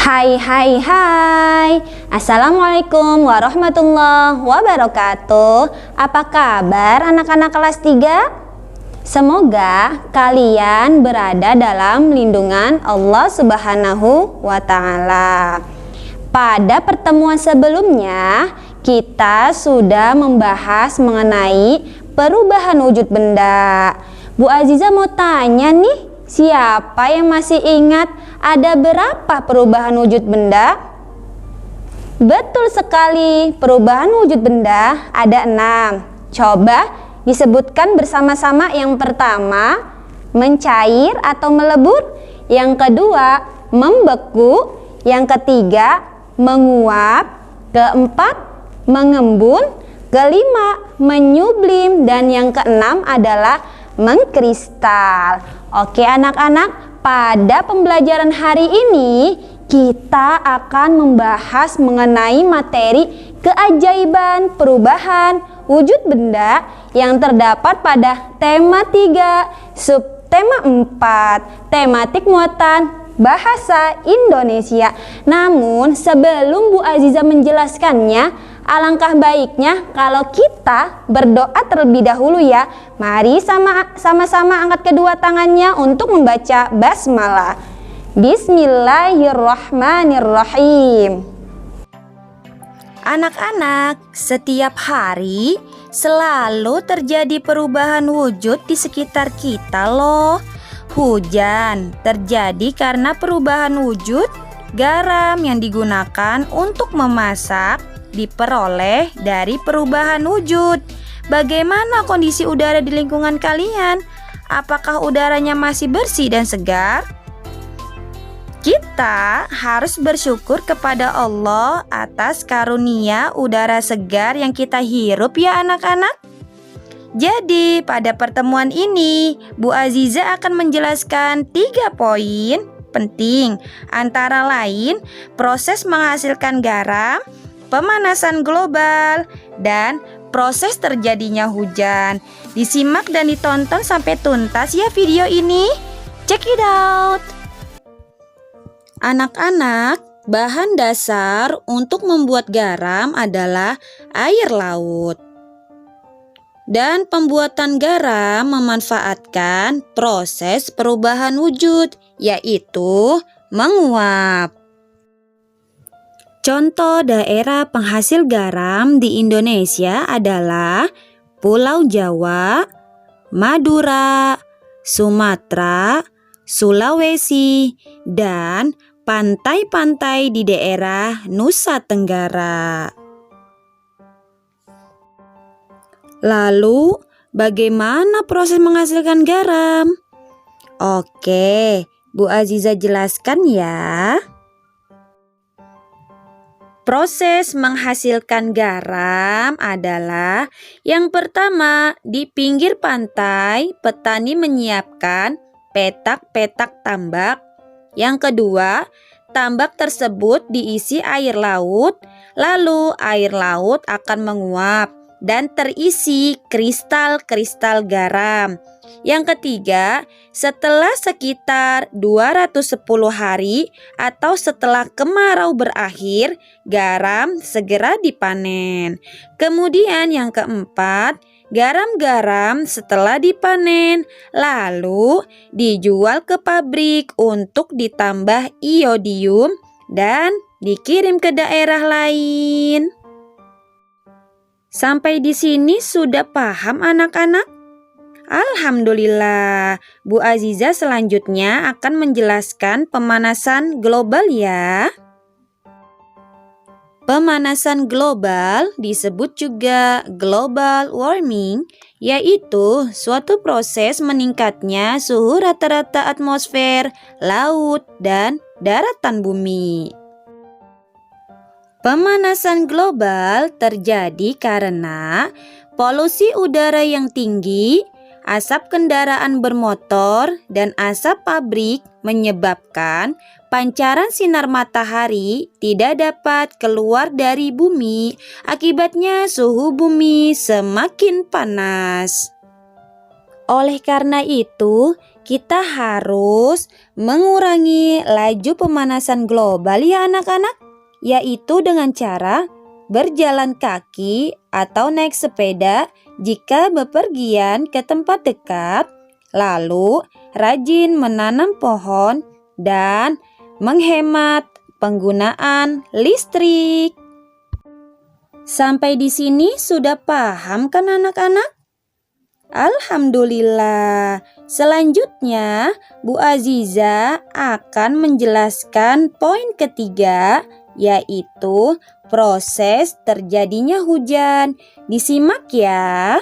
Hai hai hai. Assalamualaikum warahmatullahi wabarakatuh. Apa kabar anak-anak kelas 3? Semoga kalian berada dalam lindungan Allah Subhanahu wa Ta'ala. Pada pertemuan sebelumnya, kita sudah membahas mengenai perubahan wujud benda. Bu Aziza mau tanya nih, siapa yang masih ingat ada berapa perubahan wujud benda? Betul sekali, perubahan wujud benda ada 6. Coba disebutkan bersama-sama. Yang pertama, mencair atau melebur. Yang kedua, membeku. Yang ketiga, menguap. Keempat, mengembun. Kelima, menyublim. Dan yang keenam adalah mengkristal. Oke anak-anak, pada pembelajaran hari ini kita akan membahas mengenai materi keajaiban perubahan wujud benda yang terdapat pada tema 3, subtema 4, tematik muatan bahasa Indonesia. Namun sebelum Bu Aziza menjelaskannya, alangkah baiknya kalau kita berdoa terlebih dahulu ya. Mari sama-sama angkat kedua tangannya untuk membaca basmalah. Bismillahirrahmanirrahim. Anak-anak, setiap hari selalu terjadi perubahan wujud di sekitar kita loh. Hujan terjadi karena perubahan wujud garam yang digunakan untuk memasak diperoleh dari perubahan wujud. Bagaimana kondisi udara di lingkungan kalian? Apakah udaranya masih bersih dan segar? Kita harus bersyukur kepada Allah atas karunia udara segar yang kita hirup ya anak-anak. Jadi pada pertemuan ini Bu Aziza akan menjelaskan 3 poin penting, antara lain proses menghasilkan garam, pemanasan global, dan proses terjadinya hujan. Disimak dan ditonton sampai tuntas ya video ini. Check it out. Anak-anak, bahan dasar untuk membuat garam adalah air laut. Dan pembuatan garam memanfaatkan proses perubahan wujud, yaitu menguap. Contoh daerah penghasil garam di Indonesia adalah Pulau Jawa, Madura, Sumatera, Sulawesi, dan pantai-pantai di daerah Nusa Tenggara. Lalu, bagaimana proses menghasilkan garam? Oke, Bu Aziza jelaskan ya. Proses menghasilkan garam adalah yang pertama, di pinggir pantai petani menyiapkan petak-petak tambak. Yang kedua, tambak tersebut diisi air laut, lalu air laut akan menguap dan terisi kristal-kristal garam. Yang ketiga, setelah sekitar 210 hari atau setelah kemarau berakhir, garam segera dipanen. Kemudian yang keempat, garam-garam setelah dipanen lalu dijual ke pabrik untuk ditambah iodium dan dikirim ke daerah lain. Sampai di sini sudah paham anak-anak? Alhamdulillah. Bu Aziza selanjutnya akan menjelaskan pemanasan global ya. Pemanasan global disebut juga global warming, yaitu suatu proses meningkatnya suhu rata-rata atmosfer, laut, dan daratan bumi. Pemanasan global terjadi karena polusi udara yang tinggi, asap kendaraan bermotor, dan asap pabrik menyebabkan pancaran sinar matahari tidak dapat keluar dari bumi. Akibatnya suhu bumi semakin panas. Oleh karena itu, kita harus mengurangi laju pemanasan global ya anak-anak, yaitu dengan cara berjalan kaki atau naik sepeda jika bepergian ke tempat dekat, lalu rajin menanam pohon dan menghemat penggunaan listrik. Sampai di sini sudah paham kan anak-anak? Alhamdulillah. Selanjutnya, Bu Aziza akan menjelaskan poin ketiga, yaitu proses terjadinya hujan. Disimak ya.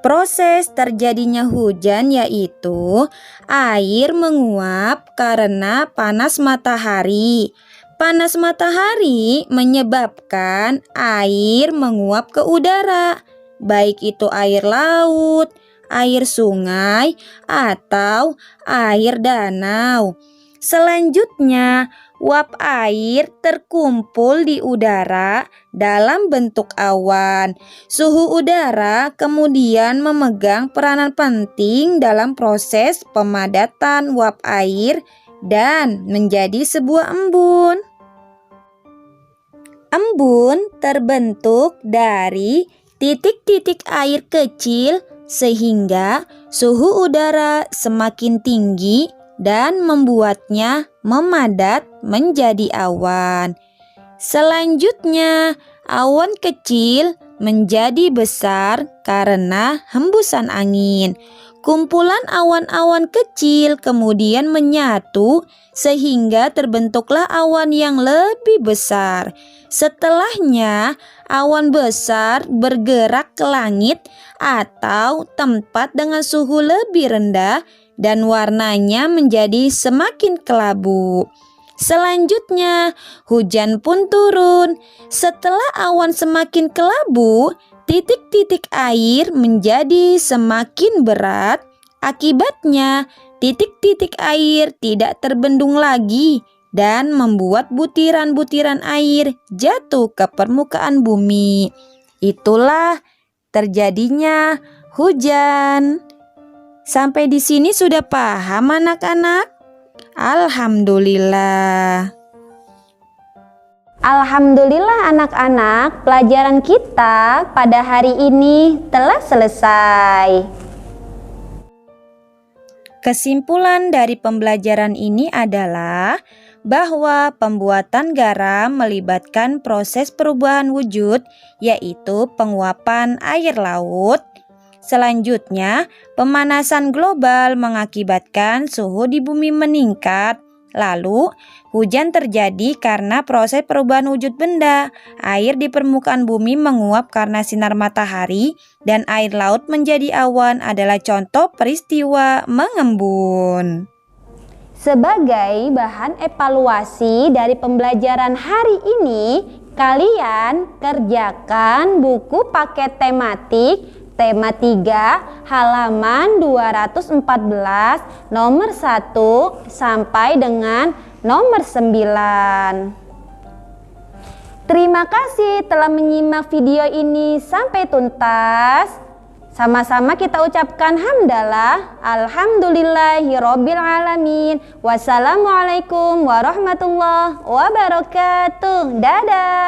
Proses terjadinya hujan yaitu air menguap karena panas matahari. Panas matahari menyebabkan air menguap ke udara, baik itu air laut, air sungai, atau air danau. Selanjutnya, uap air terkumpul di udara dalam bentuk awan. Suhu udara kemudian memegang peranan penting dalam proses pemadatan uap air dan menjadi sebuah embun. Embun terbentuk dari titik-titik air kecil sehingga suhu udara semakin tinggi dan membuatnya memadat menjadi awan. Selanjutnya, awan kecil menjadi besar karena hembusan angin. Kumpulan awan-awan kecil kemudian menyatu sehingga terbentuklah awan yang lebih besar. Setelahnya, awan besar bergerak ke langit atau tempat dengan suhu lebih rendah dan warnanya menjadi semakin kelabu. Selanjutnya, hujan pun turun. Setelah awan semakin kelabu, titik-titik air menjadi semakin berat. Akibatnya, titik-titik air tidak terbendung lagi dan membuat butiran-butiran air jatuh ke permukaan bumi. Itulah terjadinya hujan. Sampai di sini sudah paham anak-anak? Alhamdulillah. Alhamdulillah anak-anak, pelajaran kita pada hari ini telah selesai. Kesimpulan dari pembelajaran ini adalah bahwa pembuatan garam melibatkan proses perubahan wujud, yaitu penguapan air laut. Selanjutnya, pemanasan global mengakibatkan suhu di bumi meningkat. Lalu, hujan terjadi karena proses perubahan wujud benda. Air di permukaan bumi menguap karena sinar matahari dan air laut menjadi awan adalah contoh peristiwa mengembun. Sebagai bahan evaluasi dari pembelajaran hari ini, kalian kerjakan buku paket tematik tema 3 halaman 214 nomor 1 sampai dengan nomor 9. Terima kasih telah menyimak video ini sampai tuntas. Sama-sama kita ucapkan hamdalah. Alhamdulillahirabbil alamin. Wassalamualaikum warahmatullahi wabarakatuh. Dadah.